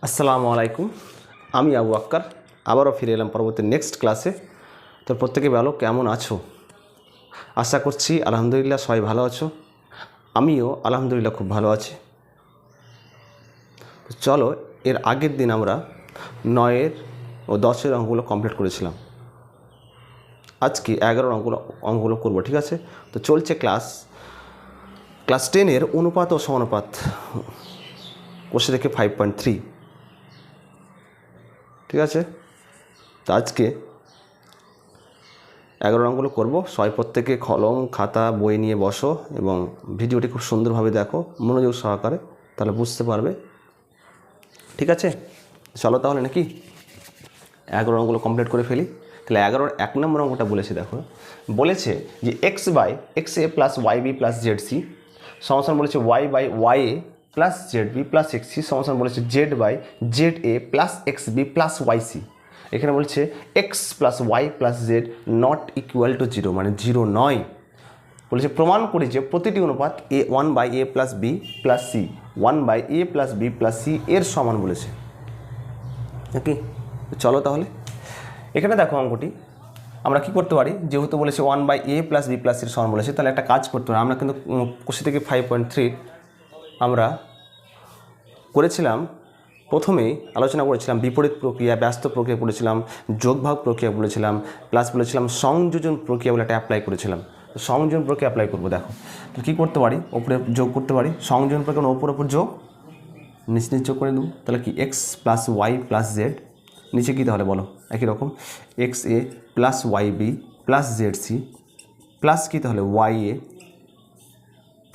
আসসালামু আলাইকুম। আমি আবু আক্কার আবারও ফিরে এলাম পরবর্তী নেক্সট ক্লাসে। তো প্রত্যেকে ভালো কেমন আছো? আশা করছি আলহামদুলিল্লাহ সবাই ভালো আছো। আমিও আলহামদুলিল্লাহ খুব ভালো আছি। চলো, এর আগের দিন আমরা 9 ও 10 অঙ্কগুলো কমপ্লিট করেছিলাম। আজকে 11 অঙ্কগুলো করবো, ঠিক আছে? তো চলছে ক্লাস 10 অনুপাত ও সমানুপাত, কোষে থেকে 5.3, ঠিক আছে? তো আজকে 11 অঙ্কগুলো করবো। সবাই প্রত্যেকে কলম খাতা বই নিয়ে বসো এবং ভিডিওটি খুব সুন্দরভাবে দেখো মনোযোগ সহকারে, তাহলে বুঝতে পারবে, ঠিক আছে? চলো তাহলে নাকি 11 অঙ্কগুলো কমপ্লিট করে ফেলি। তাহলে 11-র 1 নম্বর অঙ্কটা বলেছে, দেখো বলেছে যে X by X A plus Y B plus Z C সমান বলেছে Y by Y A plus Z B plus X C সমান বলেছে Z by Z A plus X B plus Y C. এখানে বলছে X plus Y plus Z not equal to 0, মানে 0 নয়। বলেছে প্রমাণ করি যে প্রতিটি অনুপাত এ 1/a plus B plus C 1/a plus B plus C এর সমান বলেছে, নাকি? চলো তাহলে এখানে দেখো অঙ্কটি আমরা কি করতে পারি, যেহেতু বলেছে 1/a প্লাস বি প্লাস সির সমান বলেছে, তাহলে একটা কাজ করতে পারি। আমরা কিন্তু কোষে থেকে 5.3 আমরা করেছিলাম, প্রথমেই আলোচনা করেছিলাম বিপরীত প্রক্রিয়া, ব্যস্ত প্রক্রিয়া পড়েছিলাম, যোগভাগ প্রক্রিয়া বলেছিলাম, প্লাস বলেছিলাম সংযোজন প্রক্রিয়া বলে একটা অ্যাপ্লাই করেছিলাম। সংযোজন প্রক্রিয়া অ্যাপ্লাই করবো। দেখো তো কী করতে পারি, ওপরে যোগ করতে পারি। সংযোজন প্রক্রিয়া ওপর যোগ, নিচ যোগ করে দেবো। তাহলে কি X plus Y plus Z, নিচে কী তাহলে বলো একই রকম X A plus Y B plus Z C plus কী তাহলে ওয়াই এ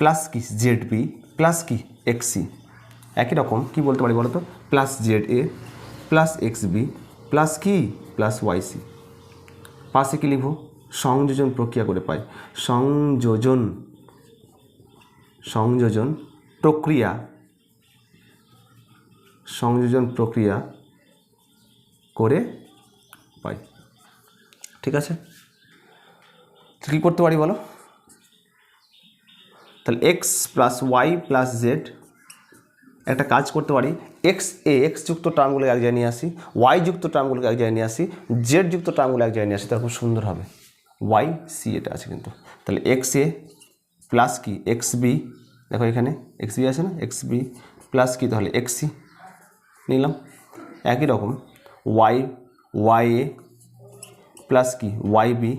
প্লাস কি জেড বি প্লাস কি এক্স সি। একই রকম কী বলতে পারি বলো তো, plus Z A plus X B plus কি প্লাস ওয়াই সি। পাশে কী লিখব, সংযোজন প্রক্রিয়া করে পাই। সংযোজন প্রক্রিয়া করে পাই, ঠিক আছে? কী করতে পারি বলো, তাহলে X plus Y plus Z, একটা কাজ করতে পারি, এক্স যুক্ত টার্মগুলো এক জায়গায় নিয়ে আসি, ওয়াই যুক্ত টার্মগুলোকে এক জায়গায় নিয়ে আসি, জেড যুক্ত টার্মগুলো এক জায়গায় নিয়ে আসি, তাহলে খুব সুন্দর হবে। ওয়াই সি এটা আছে কিন্তু, তাহলে এক্স এ প্লাস কি এক্স বি, দেখো এখানে এক্স বি আছে না, এক্স বি প্লাস কি তাহলে এক্স সি নিলাম। একই রকম ওয়াই এ প্লাস কি ওয়াই বি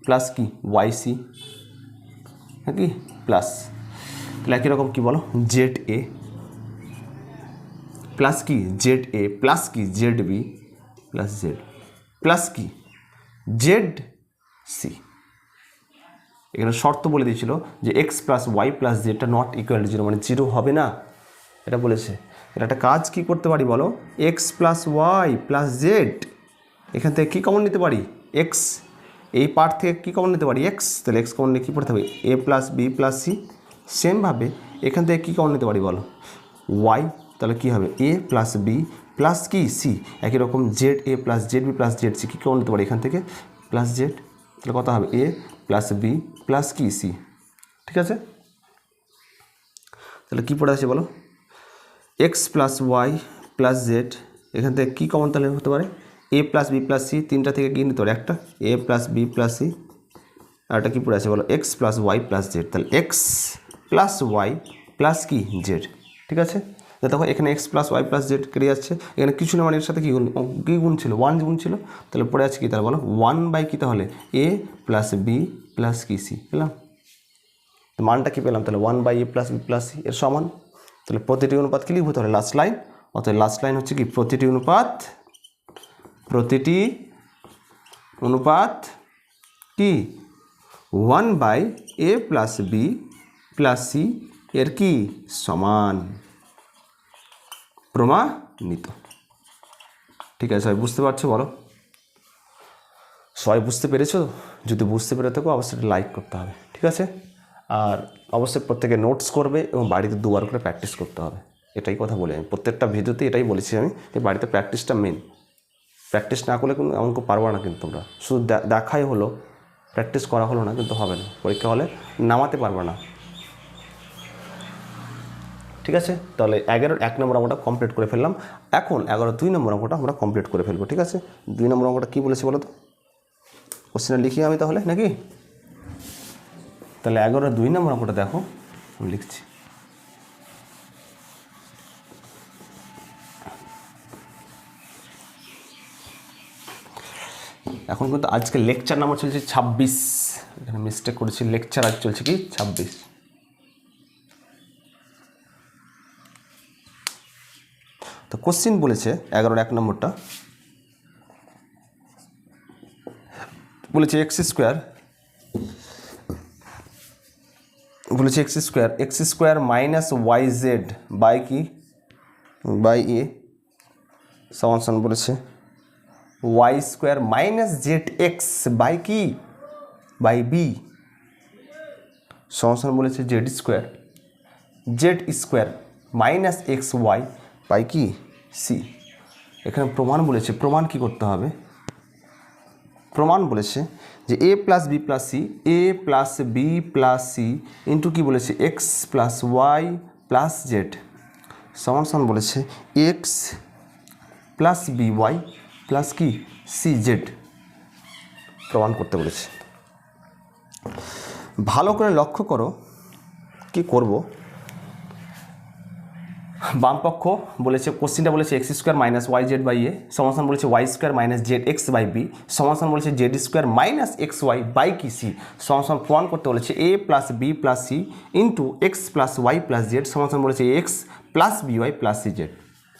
প্লাস কি ওয়াই সি, নাকি প্লাস। তাহলে একই রকম কী বলো, জেড এ প্লাস কি জেড এ প্লাস কি Z B plus Z plus কি জেড সি। এখানে শর্ত বলে দিয়েছিল যে এক্স প্লাস ওয়াই প্লাস জেডটা নট ইকুয়াল টু 0, মানে 0 হবে না, এটা বলেছে। এটা একটা কাজ কি করতে পারি বলো, x plus Y plus Z, এখান থেকে কী কমন নিতে পারি, এক্স, এই পার্ট থেকে কী কমন নিতে পারি এক্স, তাহলে এক্স কমন নিয়ে কী পড়তে হবে A plus B plus C. সেমভাবে এখান থেকে কী কমন নিতে পারি বলো, ওয়াই, তাহলে কী হবে এ প্লাস বি প্লাস কি সি। একই রকম Z A plus Z B plus Z C, কী কমন নিতে পারি এখান থেকে প্লাস জেড, তাহলে কত হবে এ প্লাস বি প্লাস কি সি, ঠিক আছে? তাহলে কী পড়ে আছে বলো, x plus Y plus Z, এখান থেকে কী কমন তাহলে হতে পারে A plus B plus C, তিনটা থেকে কী নিতে পারে একটা A plus B plus C, আর এটা কী পড়ে আছে বলো x plus Y plus Z, তাহলে এক্স প্লাস ওয়াই প্লাস কি জেড, ঠিক আছে? দেখো এখানে X plus Y plus Z কেটে যাচ্ছে, এখানে কিছু না, মানে এর সাথে কী গুণ ছিল 1 গুণ ছিল, তাহলে পড়ে আছে কি তাহলে বলো 1/, কী তাহলে এ প্লাস বি প্লাস কি সি পেলাম। মানটা কী পেলাম তাহলে 1/a plus B plus C এর সমান। তাহলে প্রতিটি অনুপাত কী লিখবো তাহলে লাস্ট লাইন, অর্থাৎ লাস্ট লাইন হচ্ছে কি প্রতিটি অনুপাত কি 1/a plus B plus C এর কি সমান, প্রমাণিত। ঠিক আছে, সবাই বুঝতে পারছো বলো, সবাই বুঝতে পেরেছো? যদি বুঝতে পেরে থাকো অবশ্যই লাইক করতে হবে, ঠিক আছে? আর অবশ্যই প্রত্যেকে নোটস করবে এবং বাড়িতে 2বার করে প্র্যাকটিস করতে হবে, এটাই কথা বলি আমি প্রত্যেকটা ভিডিওতে, এটাই বলেছি আমি যে বাড়িতে প্র্যাকটিসটা মেন। প্র্যাকটিস না করলে কিন্তু অঙ্ক পারবা না, কিন্তু তোমরা শুধু দেখাই হলো, প্র্যাকটিস করা হলো না, কিন্তু হবে না, পরীক্ষা হলে নামাতে পারবে না, ঠিক আছে, তাহলে 11-এর 1 নম্বর অঙ্কটা কমপ্লিট করে ফেললাম। এখন 11-এর 2 নম্বর অঙ্কটা আমরা কমপ্লিট করে ফেলবো। ঠিক আছে, 2 নম্বর অঙ্কটা কী বলেছে বলো তো? কোশ্চেনটা লিখি আমি তাহলে নাকি? তাহলে 11-এর 2 নম্বর অঙ্কটা দেখো, আমি লিখছি। এখন কিন্তু আজকে লেকচার নাম্বার চলছে 26, এখানে মিস্টেক করেছি, লেকচার আজ চলছে কি 26। তো কোশ্চিন বলেছে 11-এর 1 নম্বরটা বলেছে X square minus Y Z by কি বাই এ সমান বলেছে Y square minus Z X by কি বাই বি সমান বলেছে Z square minus x Y by কি সি। এখানে প্রমাণ বলেছে, প্রমাণ কি করতে হবে? প্রমাণ বলেছে যে a plus B plus c into কি বলেছে X plus Y plus Z সমান বলেছে X plus b y plus কি সি জেড প্রমাণ করতে বলেছে। ভালো করে লক্ষ্য করো কি করব। বামপক্ষ বলেছে, কোশ্চিনটা বলেছে X square minus Y Z by A সমান বলেছে Y square minus Z X by B সমান বলেছে Z square minus x Y by কি সি সমান প্রমাণ করতে বলেছে A plus B plus c into x plus Y plus Z সমান বলেছে X plus b y plus c Z.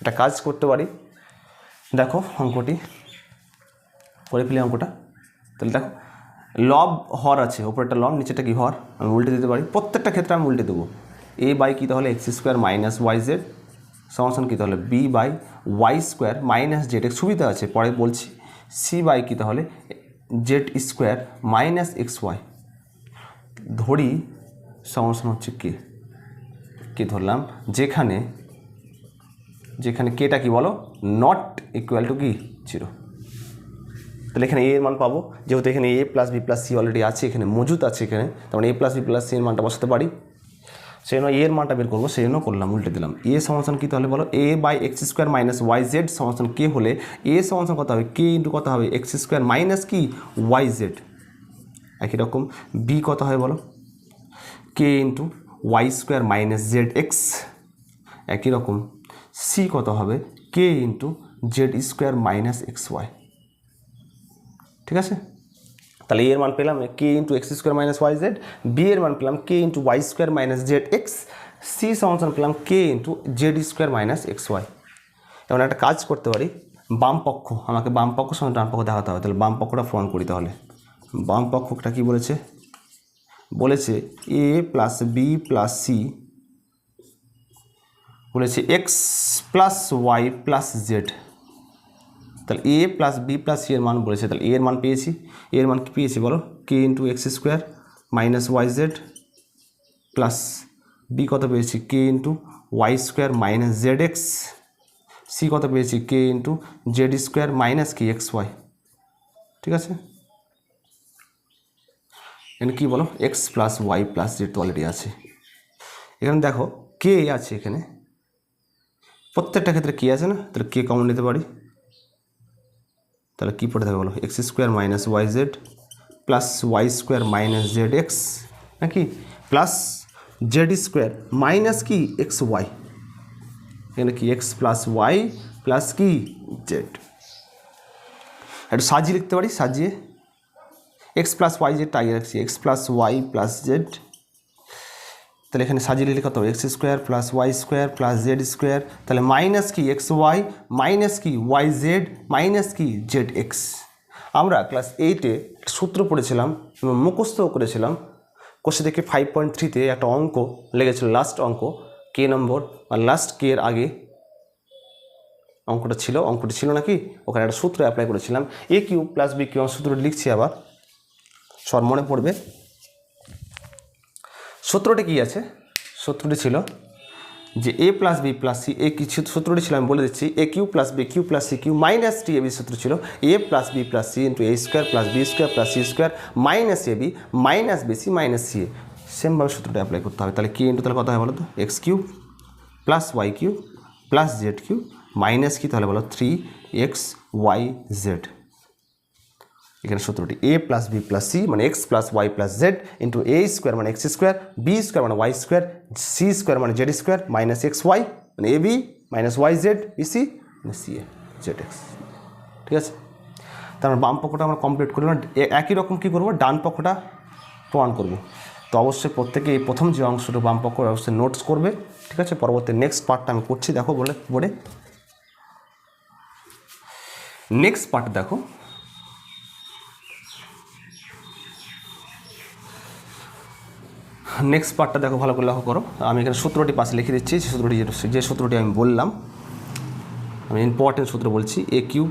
এটা কাজ করতে পারি। দেখো অঙ্কটি করে ফেলি অঙ্কটা। তাহলে দেখো লব হর আছে, ওপরেরটা লব নিচেটা কি হর, আমি উল্টে দিতে পারি। প্রত্যেকটা ক্ষেত্রে আমি উল্টে দেবো। এ বাই কী তাহলে X square minus Y Z সমান কী তাহলে B by Y square minus Z X, সুবিধা আছে পরে বলছি। সি বাই কী তাহলে Z square minus x Y ধরি সমান হচ্ছে কে ধরলাম যেখানে কেটা কি বলো নট ইকুয়াল টু কি 0। তাহলে এখানে এ এর মান পাবো, যেহেতু এখানে a plus B plus c already আছে, এখানে মজুদ আছে এখানে, তার মানে a plus B plus C এর মানটা বসাতে পারি। সেই জন্য এর মানটা বের করবো, সেই জন্য করলাম উল্টে দিলাম। এ সমান কী তাহলে বলো a by x square minus Y Z সমান কে হলে এ সমান কত হবে কে ইন্টু কত হবে এক্স স্কোয়ার মাইনাস কি ওয়াই জেড। একই রকম বি কত হয় বলো k into y square minus Z x. একই রকম সি কত হবে k into z square minus x y. ঠিক আছে, তাহলে এর মান পেলাম k into x square minus Y z, b এর মান পেলাম k into y square minus Z x, C সমান পেলাম k into z square minus x y. এবার একটা কাজ করতে পারি, বাম পক্ষ আমাকে বাম পক্ষ সঙ্গে ডান পক্ষ দেখাতে হবে। তাহলে বাম পক্ষটা প্রমাণ করি। তাহলে বাম পক্ষটা কী বলেছে A plus B plus C বলেছে X plus Y plus Z. তাহলে A plus B plus C এর মান বলেছে, তাহলে এর মান পেয়েছি। এর মান কি পেয়েছি বলো k into x square minus Y Z plus b কত পেয়েছি k into y square minus Z x, c কত পেয়েছি k into z square minus কি এক্স ওয়াই। ঠিক আছে, এখানে কী বলো x plus Y plus z তো অলরেডি আছে। এখানে দেখো কে আছে, এখানে প্রত্যেকটা ক্ষেত্রে কে আছে না, তাহলে কে কমন নিতে পারি। তাহলে কী পড়ে থাকে বলো x square minus Y Z plus Y square minus Z X নাকি প্লাস জেড স্কোয়ার মাইনাস কি এক্স ওয়াই। এখানে কি এক্স প্লাস ওয়াই প্লাস কি জেড। একটু সাজিয়ে লিখতে পারি, সাজিয়ে এক্স প্লাস ওয়াই জেডটা আগে রাখছি X plus Y plus Z. তাহলে এখানে সাজিয়ে লিখলে কত হবে x square plus Y square plus Z square, তাহলে মাইনাস কি এক্স ওয়াই মাইনাস কি ওয়াই জেড মাইনাস কি জেড এক্স। আমরা ক্লাস 8-এ সূত্র পড়েছিলাম এবং মুখস্থও করেছিলাম। কোশ্চেন থেকে 5.3-তে একটা অঙ্ক লেগেছিল, লাস্ট অঙ্ক কে নম্বর আর লাস্ট কে এর আগে অঙ্কটি ছিল নাকি, ওখানে একটা সূত্র অ্যাপ্লাই করেছিলাম এ কিউ প্লাস বি কিউ। সূত্রটি লিখছি আবার, সব মনে পড়বে। সূত্রটি কী আছে, সূত্রটি ছিল যে a plus B plus c, এ কিছু সূত্রটি ছিল আমি বলে দিচ্ছি a cube plus b cube plus c cube minus three a b. সূত্র ছিল a plus B plus c into a square plus b square plus c square minus a b minus b c minus c a. সেমভাবে সূত্রটা apply করতে হবে। তাহলে কে into তাহলে কত হয় বলো তো x cube plus Y cube plus z cube minus কি তাহলে বলো 3xyz। এখানে সূত্রটি a plus B plus c মানে x plus Y plus z into a square মানে এক্স স্কোয়ার বি স্কোয়ার মানে ওয়াই স্কোয়ার সি স্কোয়ার মানে z square minus x y মানে a b minus Y z b c মানে c a z x. ঠিক আছে, তারপর বাম পক্ষটা আমরা কমপ্লিট করলাম। একই রকম কী করবো, ডান পক্ষটা প্রমাণ করব। তো অবশ্যই প্রত্যেকে এই প্রথম যে অংশটা বাম পক্ষ অবশ্যই নোটস করবে। ঠিক আছে, পরবর্তী নেক্সট পার্টটা আমি করছি, দেখো বোর্ডে নেক্সট পার্ট দেখো। নেক্সট পার্টটা দেখো, ভালো করে লক্ষ্য করো। আমি এখানে সূত্রটি পাশে লিখে দিচ্ছি, যে সূত্রটি আমি বললাম, আমি ইম্পর্টেন্ট সূত্র বলছি। A cube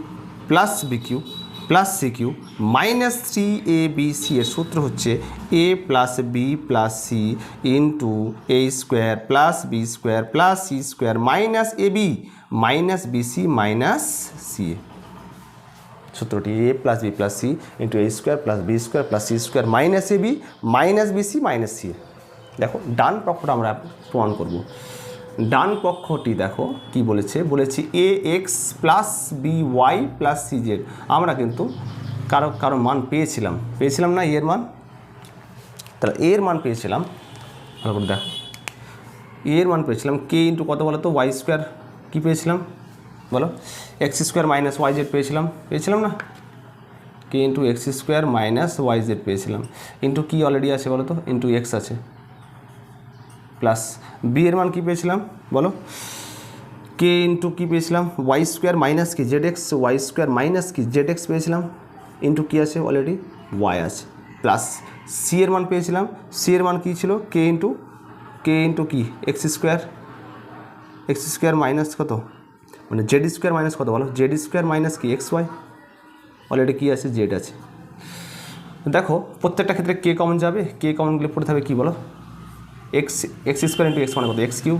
plus b cube plus c cube minus 3abc এর সূত্র হচ্ছে a plus B plus c into a square plus b square plus c square minus a b minus b c minus c a. সূত্রটি a plus B plus c into a square plus b square plus c square minus a b minus b c minus c a. দেখো ডান পক্ষটা আমরা প্রমাণ করব। ডান পক্ষটি দেখো কি বলেছি a x plus b y plus c z. আমরা কিন্তু কারো মান পেয়েছিলাম না, এর মান। তাহলে এর মান পেয়েছিলাম, ভালো করে দেখো, এর মান পেয়েছিলাম কে ইন্টু কত বলো তো ওয়াই স্কোয়ার। কী পেয়েছিলাম বলো, x square minus Y z পেয়েছিলাম না, k into x square minus Y z পেয়েছিলাম। ইন্টু কি অলরেডি আছে বলো তো, ইন্টু এক্স আছে, প্লাস বি এর মান কী পেয়েছিলাম বলো, কে ইন্টু কী পেয়েছিলাম ওয়াই স্কোয়ার মাইনাস কি Z x, y square minus কি জেড এক্স পেয়েছিলাম, ইন্টু কী আছে অলরেডি ওয়াই আছে, প্লাস সি এর মান পেয়েছিলাম। সি এর মান কী ছিল, কে ইন্টু কি এক্স স্কোয়ার মাইনাস কত, মানে জেড স্কোয়ার মাইনাস কত বলো, জেড স্কোয়ার মাইনাস কি এক্স ওয়াই, অলরেডি কী আছে জেড আছে। দেখো প্রত্যেকটা ক্ষেত্রে কে কমন যাবে, কে কমন গেলে পড়ে থাকবে কী বলো, এক্স স্কোয়ার ইন্টু এক্স মানে কত এক্স কিউব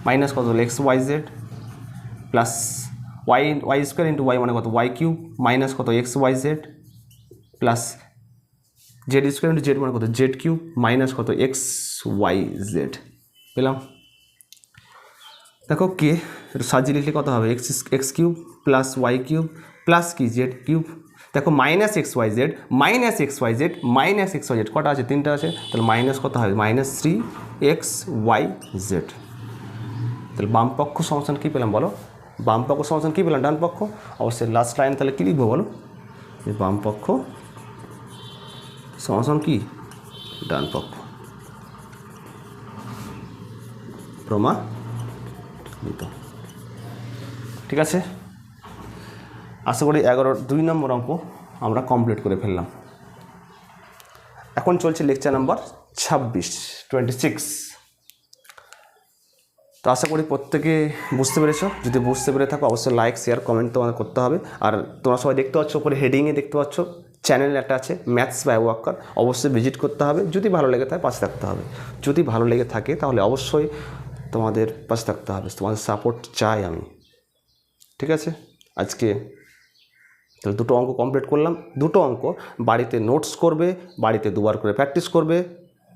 মাইনাস কত হলো X Y Z plus Y square into Y মানে কত ওয়াই কিউব মাইনাস কত X Y Z plus Z square into Z মানে কত জেড কিউব মাইনাস কত এক্স ওয়াই জেড পেলাম। দেখো কে সাজিয়ে লিখলে কত হবে X cube plus Y cube plus কি জেড কিউব। দেখো মাইনাস এক্স ওয়াই জেড কটা আছে, 3টা আছে, তাহলে মাইনাস কত হবে মাইনাস 3xyz। তাহলে বাম পক্ষ সমাধান কী পেলাম বলো, বাম পক্ষ সমাধান কী পেলাম, ডান পক্ষ। অবশ্যই লাস্ট লাইন তাহলে কী লিখবো বলো, যে বাম পক্ষ সমাধান কি ডান পক্ষ প্রমাণিত। ঠিক আছে, আশা করি 2 নম্বর অঙ্ক আমরা কমপ্লিট করে ফেললাম। এখন চলছে লেকচার নাম্বার 26। তো আশা করি প্রত্যেকে বুঝতে পেরেছো। যদি বুঝতে পেরে থাকো অবশ্যই লাইক শেয়ার কমেন্ট তোমাদের করতে হবে। আর তোমরা সবাই দেখতে পাচ্ছ উপরে হেডিংয়ে দেখতে পাচ্ছ চ্যানেল একটা আছে ম্যাথস বাই ওয়াক্কার, অবশ্যই ভিজিট করতে হবে। যদি ভালো লেগে থাকে পাশে থাকতে হবে, যদি ভালো লেগে থাকে তাহলে অবশ্যই তোমাদের পাশে থাকতে হবে, তোমাদের সাপোর্ট চাই আমি। ঠিক আছে, আজকে তাহলে 2টো অঙ্ক কমপ্লিট করলাম। 2টো অঙ্ক বাড়িতে নোটস করবে, বাড়িতে 2বার করে প্র্যাকটিস করবে,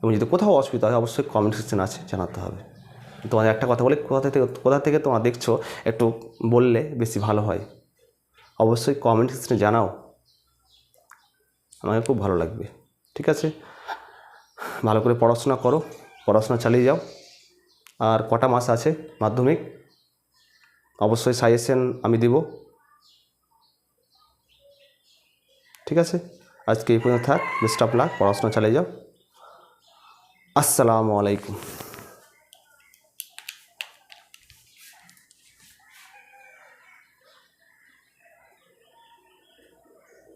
এবং যদি কোথাও অসুবিধা হয় অবশ্যই কমেন্ট সেকশন আছে জানাতে হবে। তোমাদের একটা কথা বলে, কোথা থেকে তোমরা দেখছো একটু বললে বেশি ভালো হয়। অবশ্যই কমেন্ট সেকশনে জানাও, আমাকে খুব ভালো লাগবে। ঠিক আছে, ভালো করে পড়াশোনা করো, পড়াশোনা চালিয়ে যাও। আর কটা মাস আছে মাধ্যমিক, অবশ্যই সাজেশন আমি দেব। ঠিক আছে, আজকে এই পর্যন্ত থাক। বেস্ট অফ লাক, পড়াশোনা চালিয়ে যাও। আসসালামু আলাইকুম।